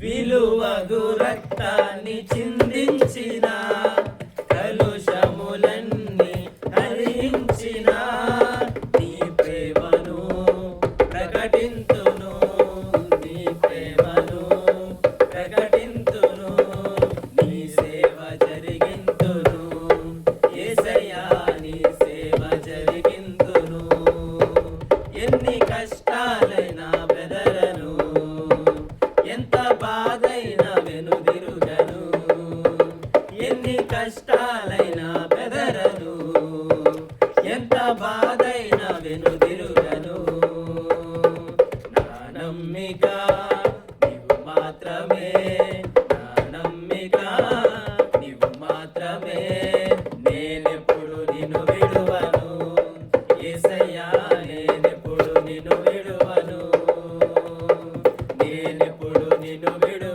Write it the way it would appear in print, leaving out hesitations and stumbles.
విలువగు రక్తాన్ని చిందించిన కలుషములన్నీ హరించిన నీ ప్రేమను ప్రకటింతును, నీ ప్రేమను ప్రకటింతును, నీ సేవ జరిగింతును, యేసయ్యా నీ సేవ జరిగింతును. ఎన్ని కష్టాలైనా బెదరను, ఎంత బాధైనా వెనుదిరుగను, ఎన్ని కష్టాలైనా బెదరను, ఎంత బాధైనా వెనుదిరుగను. నా నమ్మిక నీవు మాత్రమే, నా నమ్మిక నీవు మాత్రమే. నేనెప్పుడు నిన్ను విడువను యేసయ్యా, నేనెప్పుడు నిన్ను విడువను, నేనెప్పుడు నిన్ను విడువను.